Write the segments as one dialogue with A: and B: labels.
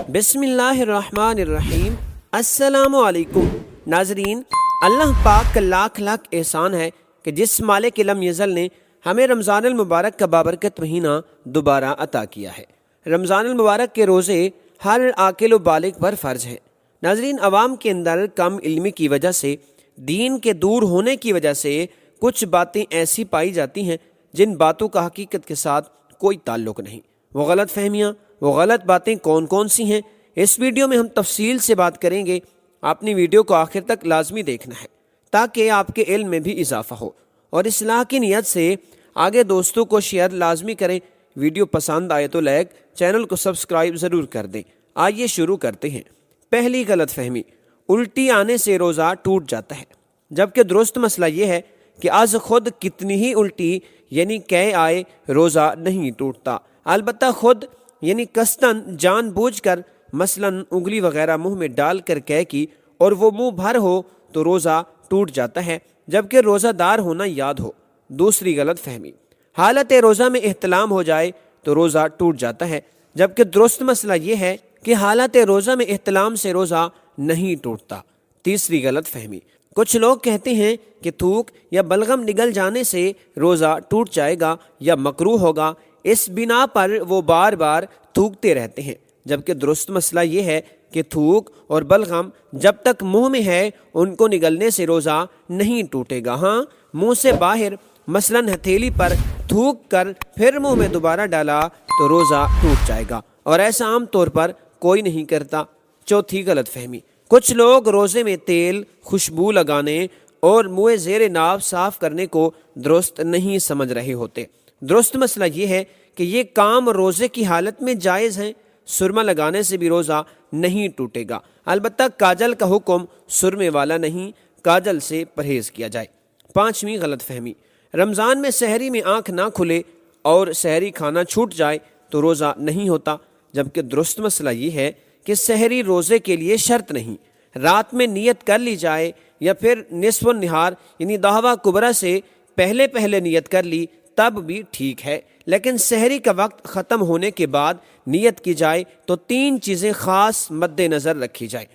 A: بسم اللہ الرحمن الرحیم۔ السلام علیکم ناظرین، اللہ پاک کا لاکھ لاکھ احسان ہے کہ جس مالک لم یزل نے ہمیں رمضان المبارک کا بابرکت مہینہ دوبارہ عطا کیا ہے۔ رمضان المبارک کے روزے ہر عاقل و بالغ پر فرض ہیں۔ ناظرین، عوام کے اندر کم علمی کی وجہ سے، دین کے دور ہونے کی وجہ سے کچھ باتیں ایسی پائی جاتی ہیں جن باتوں کا حقیقت کے ساتھ کوئی تعلق نہیں۔ وہ غلط فہمیاں، وہ غلط باتیں کون کون سی ہیں، اس ویڈیو میں ہم تفصیل سے بات کریں گے۔ آپ نے ویڈیو کو آخر تک لازمی دیکھنا ہے تاکہ آپ کے علم میں بھی اضافہ ہو، اور اصلاح کی نیت سے آگے دوستوں کو شیئر لازمی کریں۔ ویڈیو پسند آئے تو لائک، چینل کو سبسکرائب ضرور کر دیں۔ آئیے شروع کرتے ہیں۔ پہلی غلط فہمی، الٹی آنے سے روزہ ٹوٹ جاتا ہے، جبکہ درست مسئلہ یہ ہے کہ از خود کتنی ہی الٹی یعنی قے آئے روزہ نہیں ٹوٹتا، البتہ خود یعنی قصداً جان بوجھ کر مثلاً انگلی وغیرہ منہ میں ڈال کر قے کی اور وہ منہ بھر ہو تو روزہ ٹوٹ جاتا ہے، جبکہ روزہ دار ہونا یاد ہو۔ دوسری غلط فہمی، حالت روزہ میں احتلام ہو جائے تو روزہ ٹوٹ جاتا ہے، جبکہ درست مسئلہ یہ ہے کہ حالت روزہ میں احتلام سے روزہ نہیں ٹوٹتا۔ تیسری غلط فہمی، کچھ لوگ کہتے ہیں کہ تھوک یا بلغم نگل جانے سے روزہ ٹوٹ جائے گا یا مکروہ ہوگا، اس بنا پر وہ بار بار تھوکتے رہتے ہیں، جبکہ درست مسئلہ یہ ہے کہ تھوک اور بلغم جب تک منہ میں ہے ان کو نگلنے سے روزہ نہیں ٹوٹے گا۔ ہاں، منہ سے باہر مثلاً ہتھیلی پر تھوک کر پھر منہ میں دوبارہ ڈالا تو روزہ ٹوٹ جائے گا، اور ایسا عام طور پر کوئی نہیں کرتا۔ چوتھی غلط فہمی، کچھ لوگ روزے میں تیل، خوشبو لگانے اور منہ زیر ناف صاف کرنے کو درست نہیں سمجھ رہے ہوتے۔ درست مسئلہ یہ ہے کہ یہ کام روزے کی حالت میں جائز ہیں۔ سرما لگانے سے بھی روزہ نہیں ٹوٹے گا، البتہ کاجل کا حکم سرمے والا نہیں، کاجل سے پرہیز کیا جائے۔ پانچویں غلط فہمی، رمضان میں سحری میں آنکھ نہ کھلے اور سحری کھانا چھوٹ جائے تو روزہ نہیں ہوتا، جبکہ درست مسئلہ یہ ہے کہ سحری روزے کے لیے شرط نہیں۔ رات میں نیت کر لی جائے یا پھر نصف النہار یعنی دہوا کبرا سے پہلے نیت کر لی تب بھی ٹھیک ہے، لیکن سحری کا وقت ختم ہونے کے بعد نیت کی جائے تو تین چیزیں خاص مد نظر رکھی جائے۔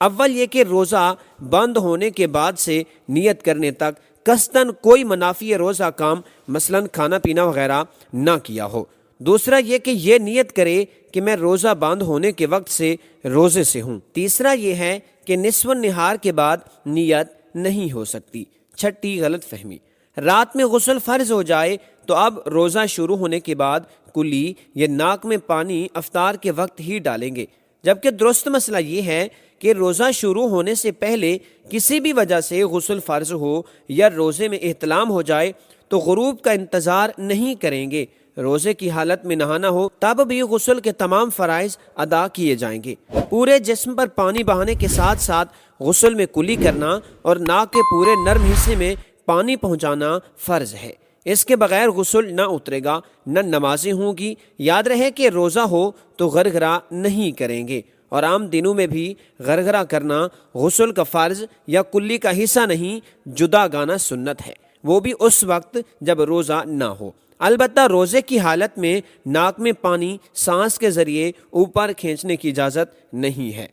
A: اول یہ کہ روزہ بند ہونے کے بعد سے نیت کرنے تک قصداً کوئی منافی روزہ کام مثلاً کھانا پینا وغیرہ نہ کیا ہو۔ دوسرا یہ کہ یہ نیت کرے کہ میں روزہ بند ہونے کے وقت سے روزے سے ہوں۔ تیسرا یہ ہے کہ نصف النہار کے بعد نیت نہیں ہو سکتی۔ چھٹی غلط فہمی، رات میں غسل فرض ہو جائے تو اب روزہ شروع ہونے کے بعد کلی یا ناک میں پانی افطار کے وقت ہی ڈالیں گے، جبکہ درست مسئلہ یہ ہے کہ روزہ شروع ہونے سے پہلے کسی بھی وجہ سے غسل فرض ہو یا روزے میں احتلام ہو جائے تو غروب کا انتظار نہیں کریں گے۔ روزے کی حالت میں نہانا ہو تب بھی غسل کے تمام فرائض ادا کیے جائیں گے۔ پورے جسم پر پانی بہانے کے ساتھ ساتھ غسل میں کلی کرنا اور ناک کے پورے نرم حصے میں پانی پہنچانا فرض ہے، اس کے بغیر غسل نہ اترے گا، نہ نمازیں ہوں گی۔ یاد رہے کہ روزہ ہو تو غرغرہ نہیں کریں گے، اور عام دنوں میں بھی غرغرہ کرنا غسل کا فرض یا کلی کا حصہ نہیں، جدا گانا سنت ہے، وہ بھی اس وقت جب روزہ نہ ہو۔ البتہ روزے کی حالت میں ناک میں پانی سانس کے ذریعے اوپر کھینچنے کی اجازت نہیں ہے۔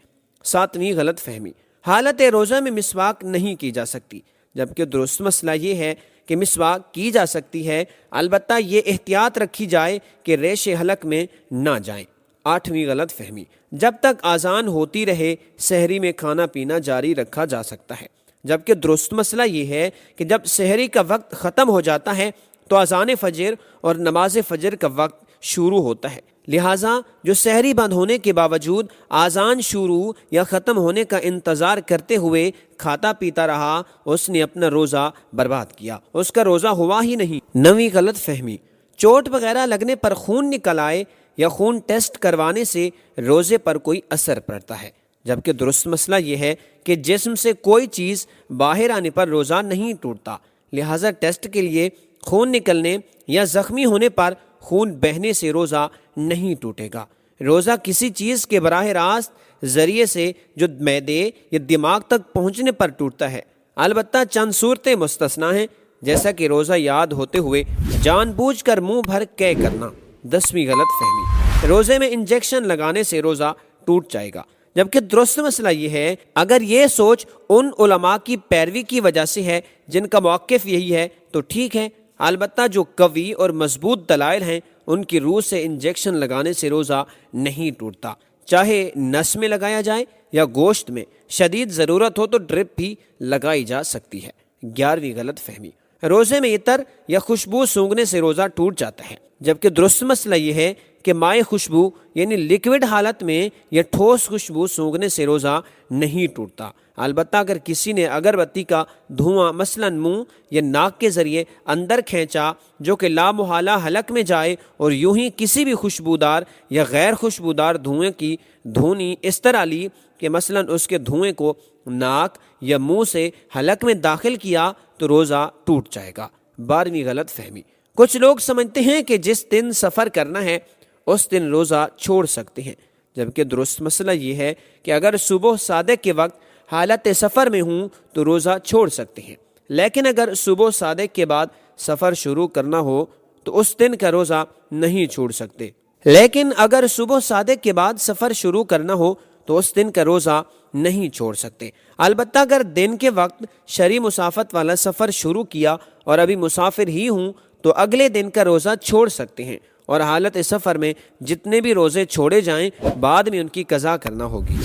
A: ساتویں غلط فہمی، حالت روزہ میں مسواک نہیں کی جا سکتی، جبکہ درست مسئلہ یہ ہے کہ مسواک کی جا سکتی ہے، البتہ یہ احتیاط رکھی جائے کہ ریش حلق میں نہ جائیں۔ آٹھویں غلط فہمی، جب تک اذان ہوتی رہے سحری میں کھانا پینا جاری رکھا جا سکتا ہے، جبکہ درست مسئلہ یہ ہے کہ جب سحری کا وقت ختم ہو جاتا ہے تو اذان فجر اور نماز فجر کا وقت شروع ہوتا ہے، لہٰذا جو سحری بند ہونے کے باوجود اذان شروع یا ختم ہونے کا انتظار کرتے ہوئے کھاتا پیتا رہا، اس نے اپنا روزہ برباد کیا، اس کا روزہ ہوا ہی نہیں۔ نویں غلط فہمی، چوٹ وغیرہ لگنے پر خون نکل آئے یا خون ٹیسٹ کروانے سے روزے پر کوئی اثر پڑتا ہے، جبکہ درست مسئلہ یہ ہے کہ جسم سے کوئی چیز باہر آنے پر روزہ نہیں ٹوٹتا، لہٰذا ٹیسٹ کے لیے خون نکلنے یا زخمی ہونے پر خون بہنے سے روزہ نہیں ٹوٹے گا۔ روزہ کسی چیز کے براہ راست ذریعے سے جو معدے یا دماغ تک پہنچنے پر ٹوٹتا ہے، البتہ چند صورتیں مستثنیٰ ہیں، جیسا کہ روزہ یاد ہوتے ہوئے جان بوجھ کر منہ بھر قے کرنا۔ 10ویں غلط فہمی، روزے میں انجیکشن لگانے سے روزہ ٹوٹ جائے گا، جبکہ درست مسئلہ یہ ہے اگر یہ سوچ ان علماء کی پیروی کی وجہ سے ہے جن کا موقف یہی ہے تو ٹھیک ہے، البتہ جو قوی اور مضبوط دلائل ہیں ان کی روح سے انجیکشن لگانے سے روزہ نہیں ٹوٹتا، چاہے نس میں لگایا جائے یا گوشت میں، شدید ضرورت ہو تو ڈرپ بھی لگائی جا سکتی ہے۔ 11ویں غلط فہمی، روزے میں عطر یا خوشبو سونگھنے سے روزہ ٹوٹ جاتا ہے، جبکہ درست مسئلہ یہ ہے کہ مائع خوشبو یعنی لیکوڈ حالت میں یا ٹھوس خوشبو سونگھنے سے روزہ نہیں ٹوٹتا، البتہ اگر کسی نے اگربتی کا دھواں مثلا منہ یا ناک کے ذریعے اندر کھینچا جو کہ لا محالہ حلق میں جائے اور یوں ہی کسی بھی خوشبودار یا غیر خوشبودار دھوئیں کی دھونی اس طرح لی کہ مثلا اس کے دھوئیں کو ناک یا منہ سے حلق میں داخل کیا تو روزہ ٹوٹ جائے گا۔ 12ویں غلط فہمی، کچھ لوگ سمجھتے ہیں کہ جس دن سفر کرنا ہے اس دن روزہ چھوڑ سکتے ہیں، جبکہ درست مسئلہ یہ ہے کہ اگر صبح صادق کے وقت حالت سفر میں ہوں تو روزہ چھوڑ سکتے ہیں، لیکن اگر صبح صادق کے بعد سفر شروع کرنا ہو تو اس دن کا روزہ نہیں چھوڑ سکتے، لیکن اگر صبح صادق کے بعد سفر شروع کرنا ہو تو اس دن کا روزہ نہیں چھوڑ سکتے، البتہ اگر دن کے وقت شرعی مسافت والا سفر شروع کیا اور ابھی مسافر ہی ہوں تو اگلے دن کا روزہ چھوڑ سکتے ہیں، اور حالت سفر میں جتنے بھی روزے چھوڑے جائیں بعد میں ان کی قضا کرنا ہوگی۔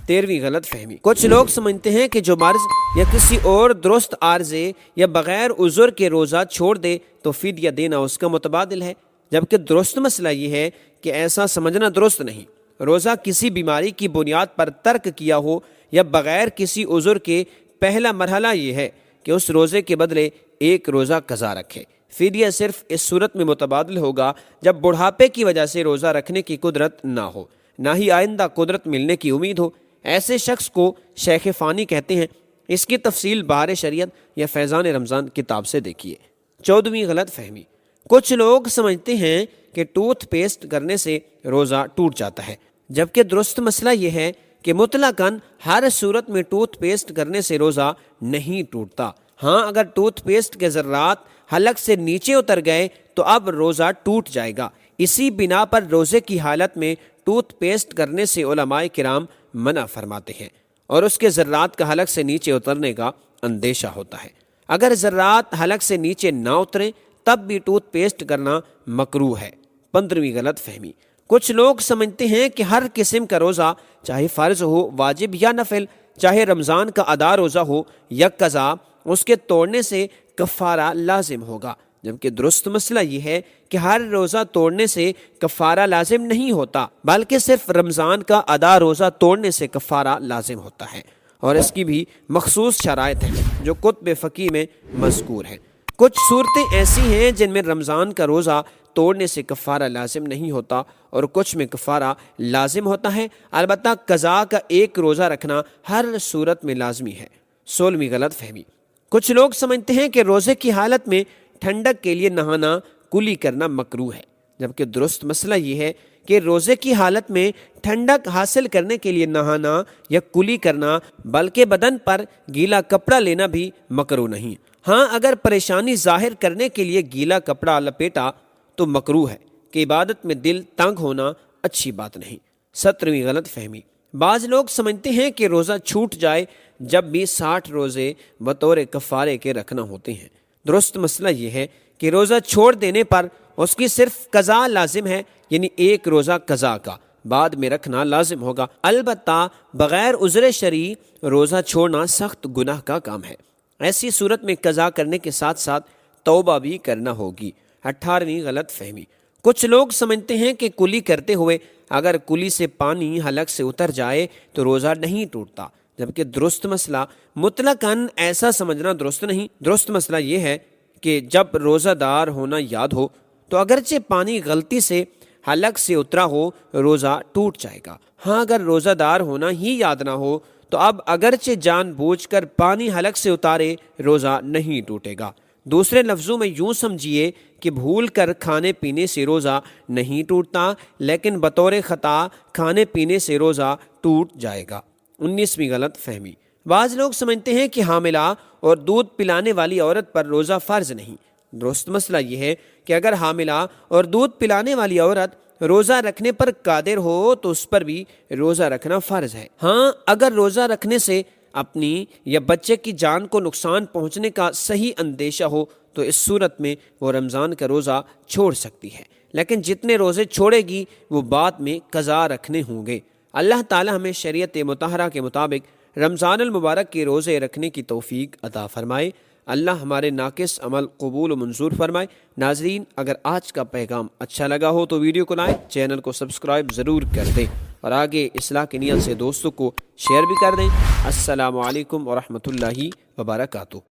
A: 13ویں غلط فہمی، کچھ لوگ سمجھتے ہیں کہ جو مرض یا کسی اور درست عارضے یا بغیر عذر کے روزہ چھوڑ دے تو فدیہ دینا اس کا متبادل ہے، جبکہ درست مسئلہ یہ ہے کہ ایسا سمجھنا درست نہیں۔ روزہ کسی بیماری کی بنیاد پر ترک کیا ہو یا بغیر کسی عذر کے، پہلا مرحلہ یہ ہے کہ اس روزے کے بدلے ایک روزہ قضا رکھے۔ فدیہ صرف اس صورت میں متبادل ہوگا جب بڑھاپے کی وجہ سے روزہ رکھنے کی قدرت نہ ہو، نہ ہی آئندہ قدرت ملنے کی امید ہو، ایسے شخص کو شیخ فانی کہتے ہیں۔ اس کی تفصیل بہار شریعت یا فیضان رمضان کتاب سے دیکھیے۔ 14ویں غلط فہمی، کچھ لوگ سمجھتے ہیں کہ ٹوتھ پیسٹ کرنے سے روزہ ٹوٹ جاتا ہے، جبکہ درست مسئلہ یہ ہے کہ مطلقاً ہر صورت میں ٹوتھ پیسٹ کرنے سے روزہ نہیں ٹوٹتا۔ ہاں، اگر ٹوتھ پیسٹ کے ذرات حلق سے نیچے اتر گئے تو اب روزہ ٹوٹ جائے گا۔ اسی بنا پر روزے کی حالت میں ٹوتھ پیسٹ کرنے سے علماء کرام منع فرماتے ہیں اور اس کے ذرات کا حلق سے نیچے اترنے کا اندیشہ ہوتا ہے۔ اگر ذرات حلق سے نیچے نہ اتریں تب بھی ٹوتھ پیسٹ کرنا مکروہ ہے۔ 15ویں غلط فہمی، کچھ لوگ سمجھتے ہیں کہ ہر قسم کا روزہ چاہے فرض ہو، واجب یا نفل، چاہے رمضان کا ادا روزہ ہو یا قضا، اس کے توڑنے سے کفارہ لازم ہوگا، جبکہ درست مسئلہ یہ ہے کہ ہر روزہ توڑنے سے کفارہ لازم نہیں ہوتا، بلکہ صرف رمضان کا ادا روزہ توڑنے سے کفارہ لازم ہوتا ہے، اور اس کی بھی مخصوص شرائط ہیں جو کتب فقہ میں مذکور ہیں۔ کچھ صورتیں ایسی ہیں جن میں رمضان کا روزہ توڑنے سے کفارہ لازم نہیں ہوتا اور کچھ میں کفارہ لازم ہوتا ہے، البتہ قضا کا ایک روزہ رکھنا ہر صورت میں لازمی ہے۔ 16ویں غلط فہمی، کچھ لوگ سمجھتے ہیں کہ روزے کی حالت میں ٹھنڈک کے لیے نہانا کلی کرنا مکروہ ہے، جبکہ درست مسئلہ یہ ہے کہ روزے کی حالت میں ٹھنڈک حاصل کرنے کے لیے نہانا یا کلی کرنا بلکہ بدن پر گیلا کپڑا لینا بھی مکروہ نہیں۔ ہاں، اگر پریشانی ظاہر کرنے کے لیے گیلا کپڑا لپیٹا تو مکروہ ہے کہ عبادت میں دل تنگ ہونا اچھی بات نہیں۔ 17ویں غلط فہمی، بعض لوگ سمجھتے ہیں کہ روزہ چھوٹ جائے جب بھی 60 روزے بطور کفارے کے رکھنا ہوتے ہیں۔ درست مسئلہ یہ ہے کہ روزہ چھوڑ دینے پر اس کی صرف قضا لازم ہے، یعنی ایک روزہ قضا کا بعد میں رکھنا لازم ہوگا، البتہ بغیر عذر شرعی روزہ چھوڑنا سخت گناہ کا کام ہے۔ ایسی صورت میں قضا کرنے کے ساتھ ساتھ توبہ بھی کرنا ہوگی۔ 18ویں غلط فہمی، کچھ لوگ سمجھتے ہیں کہ کلی کرتے ہوئے اگر کلی سے پانی حلق سے اتر جائے تو روزہ نہیں ٹوٹتا، جبکہ درست مسئلہ مطلقاً ایسا سمجھنا درست نہیں۔ درست مسئلہ یہ ہے کہ جب روزہ دار ہونا یاد ہو تو اگرچہ پانی غلطی سے حلق سے اترا ہو روزہ ٹوٹ جائے گا۔ ہاں، اگر روزہ دار ہونا ہی یاد نہ ہو تو اب اگرچہ جان بوجھ کر پانی حلق سے اتارے روزہ نہیں ٹوٹے گا۔ دوسرے لفظوں میں یوں سمجھیے کہ بھول کر کھانے پینے سے روزہ نہیں ٹوٹتا، لیکن بطور خطا کھانے پینے سے روزہ ٹوٹ جائے گا۔ 19ویں غلط فہمی، بعض لوگ سمجھتے ہیں کہ حاملہ اور دودھ پلانے والی عورت پر روزہ فرض نہیں۔ درست مسئلہ یہ ہے کہ اگر حاملہ اور دودھ پلانے والی عورت روزہ رکھنے پر قادر ہو تو اس پر بھی روزہ رکھنا فرض ہے۔ ہاں، اگر روزہ رکھنے سے اپنی یا بچے کی جان کو نقصان پہنچنے کا صحیح اندیشہ ہو تو اس صورت میں وہ رمضان کا روزہ چھوڑ سکتی ہے، لیکن جتنے روزے چھوڑے گی وہ بعد میں قضا رکھنے ہوں گے۔ اللہ تعالی ہمیں شریعت مطہرہ کے مطابق رمضان المبارک کے روزے رکھنے کی توفیق عطا فرمائے۔ اللہ ہمارے ناقص عمل قبول و منظور فرمائے۔ ناظرین، اگر آج کا پیغام اچھا لگا ہو تو ویڈیو کو لائک، چینل کو سبسکرائب ضرور کر دیں اور آگے اصلاح کی نیت سے دوستوں کو شیئر بھی کر دیں۔ السلام علیکم ورحمۃ اللہ وبرکاتہ۔